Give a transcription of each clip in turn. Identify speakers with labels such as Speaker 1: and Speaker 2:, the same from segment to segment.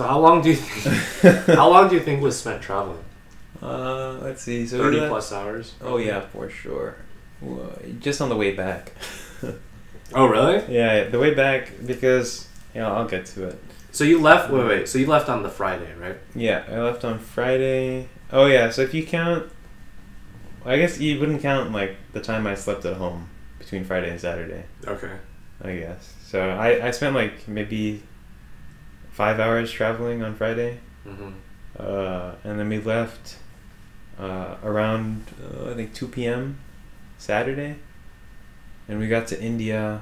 Speaker 1: So how long do you think? How long do you think was spent traveling?
Speaker 2: Let's see. So
Speaker 1: 30 plus hours.
Speaker 2: Oh yeah, for sure. Just on the way back.
Speaker 1: Oh really?
Speaker 2: Yeah, the way back because I'll get to it.
Speaker 1: So you left. Wait. So you left on the Friday, right?
Speaker 2: Yeah, I left on Friday. Oh yeah, so if you count, I guess you wouldn't count like the time I slept at home between Friday and Saturday.
Speaker 1: Okay.
Speaker 2: I guess. So I spent like maybe 5 hours traveling on Friday.
Speaker 1: Mm-hmm.
Speaker 2: And then we left around I think 2 p.m. Saturday, and we got to India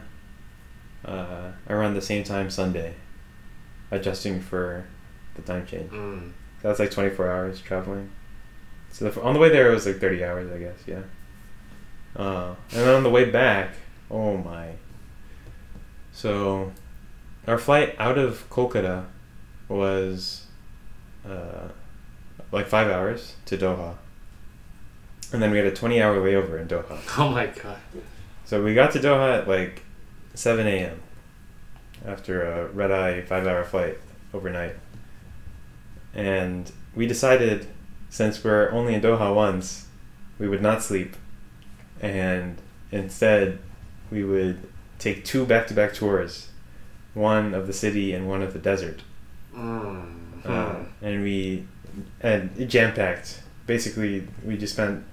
Speaker 2: around the same time Sunday, adjusting for the time change.
Speaker 1: Mm.
Speaker 2: So that's like 24 hours traveling. So on the way there it was like 30 hours, I guess. Yeah. And then on the way back, oh my. So our flight out of Kolkata was like 5 hours to Doha. And then we had a 20-hour layover in Doha.
Speaker 1: Oh my god.
Speaker 2: So we got to Doha at like 7 a.m. after a red-eye 5-hour flight overnight. And we decided, since we're only in Doha once, we would not sleep. And instead, we would take 2 back-to-back tours. One of the city and one of the desert. And jam-packed. Basically, we just spent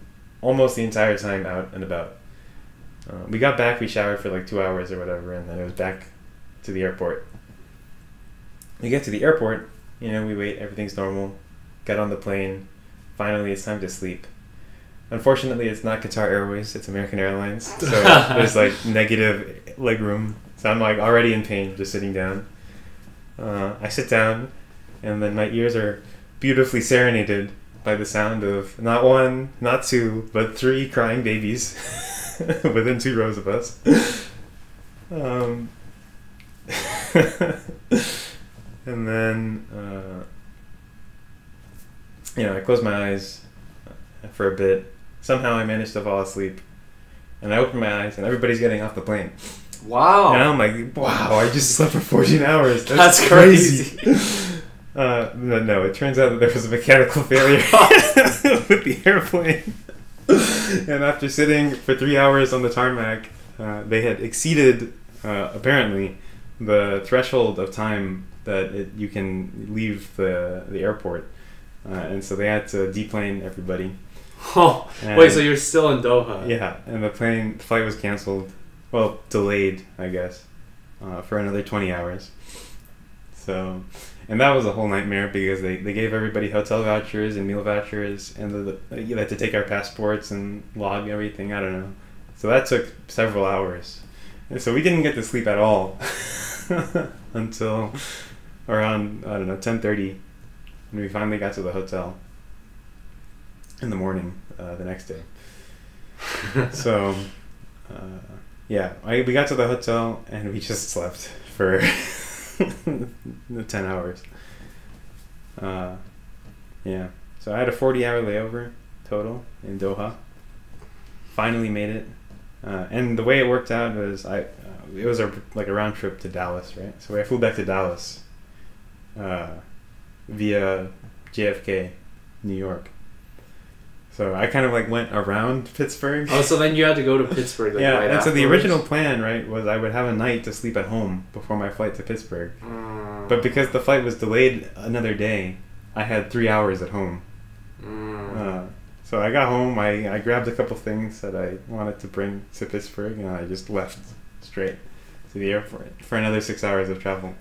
Speaker 2: almost the entire time out and about. We got back, we showered for like 2 hours or whatever, and then it was back to the airport. We get to the airport, we wait, everything's normal, get on the plane, finally it's time to sleep. Unfortunately, it's not Qatar Airways, it's American Airlines, so there's like negative leg room, so I'm like already in pain just sitting down. I sit down, and then my ears are beautifully serenaded by the sound of not 1, not 2, but 3 crying babies within 2 rows of us. And then, I closed my eyes for a bit. Somehow I managed to fall asleep. And I opened my eyes, and everybody's getting off the plane.
Speaker 1: Wow.
Speaker 2: And I'm like, wow, I just slept for 14 hours.
Speaker 1: That's crazy.
Speaker 2: No, it turns out that there was a mechanical failure with the airplane. And after sitting for 3 hours on the tarmac, they had exceeded, apparently, the threshold of time that you can leave the airport. And so they had to deplane everybody.
Speaker 1: Oh, wait, so you're still in Doha?
Speaker 2: Yeah, and the flight was canceled. Well, delayed, I guess, for another 20 hours. So, and that was a whole nightmare because they gave everybody hotel vouchers and meal vouchers, and you had to take our passports and log everything. I don't know. So that took several hours. And so we didn't get to sleep at all until around, 10:30, when we finally got to the hotel in the morning the next day. So, we got to the hotel and we just slept for 10 hours. So I had a 40-hour layover total in Doha. Finally made it. And the way it worked out was it was a round trip to Dallas, right? So I flew back to Dallas via JFK, New York. So I kind of went around Pittsburgh.
Speaker 1: Oh, so then you had to go to Pittsburgh right
Speaker 2: and
Speaker 1: afterwards?
Speaker 2: so the original plan, right, was I would have a night to sleep at home before my flight to Pittsburgh. But because the flight was delayed another day, I had 3 hours at home. So I got home, I grabbed a couple things that I wanted to bring to Pittsburgh, and I just left straight to the airport for another 6 hours of travel.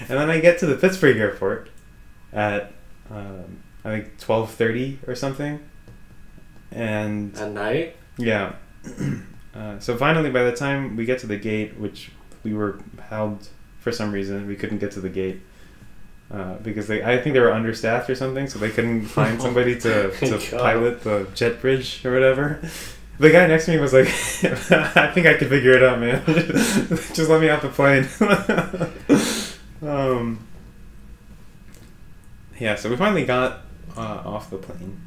Speaker 2: And then I get to the Pittsburgh airport at, I think, 12:30 or something. And
Speaker 1: at night?
Speaker 2: Yeah. So finally, by the time we get to the gate, which we were held for some reason, we couldn't get to the gate because I think they were understaffed or something, so they couldn't find somebody to pilot the jet bridge or whatever. The guy next to me was like, I think I can figure it out, man. Just let me off the plane. So we finally got off the plane.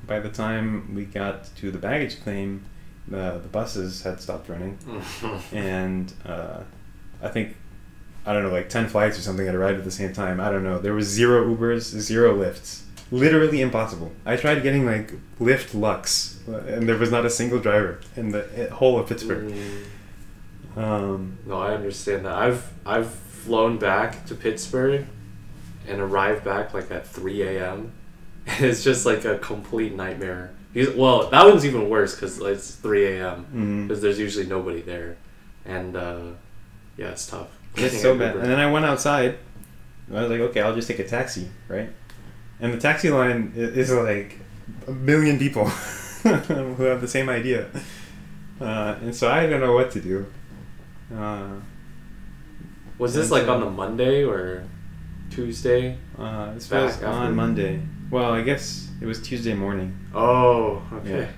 Speaker 2: By the time we got to the baggage claim, the buses had stopped running, and I think I don't know, like 10 flights or something that arrived at the same time. I don't know. There was 0 Ubers, 0 Lyfts. Literally impossible. I tried getting like Lyft Lux, and there was not a single driver in the whole of Pittsburgh.
Speaker 1: No, I understand that. I've flown back to Pittsburgh and arrived back like at 3 a.m. and it's just like a complete nightmare. Well, that one's even worse because it's 3 a.m. because there's usually nobody there, and yeah, it's tough.
Speaker 2: It's so bad. And then I went outside. I was like, okay, I'll just take a taxi, right? And the taxi line is like a million people who have the same idea. And so I don't know what to do.
Speaker 1: Was this like on the Monday or Tuesday?
Speaker 2: This was on Monday. Well, I guess it was Tuesday morning.
Speaker 1: Oh, okay.
Speaker 2: Yeah.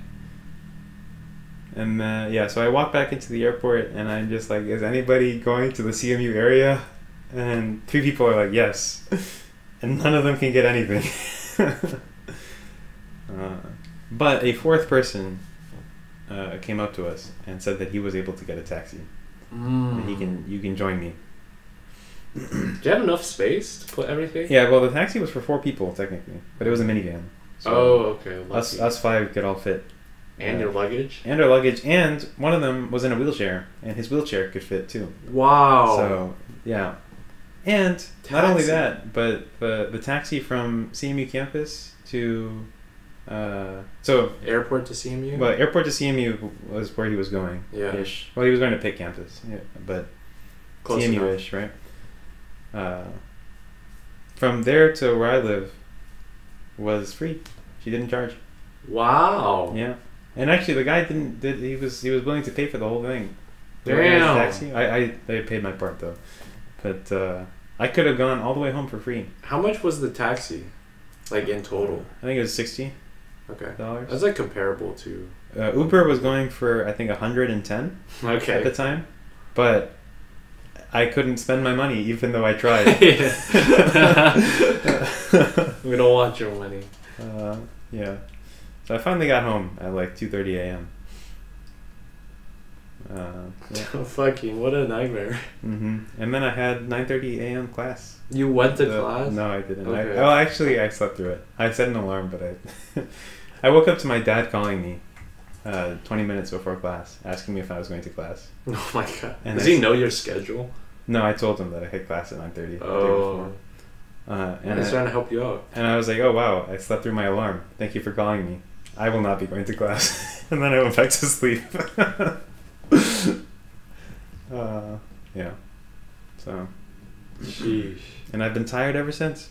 Speaker 2: And yeah, so I walked back into the airport and I'm just like, is anybody going to the CMU area? And 3 people are like, yes. And none of them can get anything. But a 4th person came up to us and said that he was able to get a taxi. And you can join me.
Speaker 1: Do you have enough space to put everything?
Speaker 2: Yeah, well, the taxi was for 4 people technically, but it was a minivan. So
Speaker 1: okay.
Speaker 2: Us 5 could all fit.
Speaker 1: And your luggage?
Speaker 2: And our luggage, and one of them was in a wheelchair, and his wheelchair could fit too.
Speaker 1: Wow.
Speaker 2: So, yeah. And not only that, but the taxi from CMU campus to... so
Speaker 1: airport to CMU?
Speaker 2: Well, airport to CMU was where he was going.
Speaker 1: Yeah.
Speaker 2: Ish. Well, he was going to Pitt campus, yeah, but
Speaker 1: Close
Speaker 2: CMU-ish, right? From there to where I live was free. She didn't charge.
Speaker 1: Wow.
Speaker 2: Yeah. And actually, the guy he was willing to pay for the whole thing.
Speaker 1: Damn.
Speaker 2: Taxi. I paid my part though, but I could have gone all the way home for free.
Speaker 1: How much was the taxi, like in total?
Speaker 2: I think it was $60.
Speaker 1: Okay.
Speaker 2: Dollars.
Speaker 1: That's like comparable to.
Speaker 2: Uber was going for I think 110.
Speaker 1: Okay.
Speaker 2: At the time, but I couldn't spend my money even though I tried.
Speaker 1: We don't want your money.
Speaker 2: Yeah. So I finally got home at like 2:30 a.m. Yeah.
Speaker 1: Fucking what a nightmare.
Speaker 2: And then I had 9:30 a.m. class.
Speaker 1: You went to class?
Speaker 2: No, I didn't.
Speaker 1: Okay.
Speaker 2: Actually, I slept through it. I set an alarm, but I woke up to my dad calling me 20 minutes before class, asking me if I was going to class.
Speaker 1: Oh my god.
Speaker 2: And
Speaker 1: Does he know your schedule?
Speaker 2: No, I told him that I had class at 9:30.
Speaker 1: Oh.
Speaker 2: And
Speaker 1: he's trying to help you out.
Speaker 2: And I was like, oh wow, I slept through my alarm. Thank you for calling me. I will not be going to class. And then I went back to sleep. Yeah. So.
Speaker 1: Sheesh.
Speaker 2: And I've been tired ever since.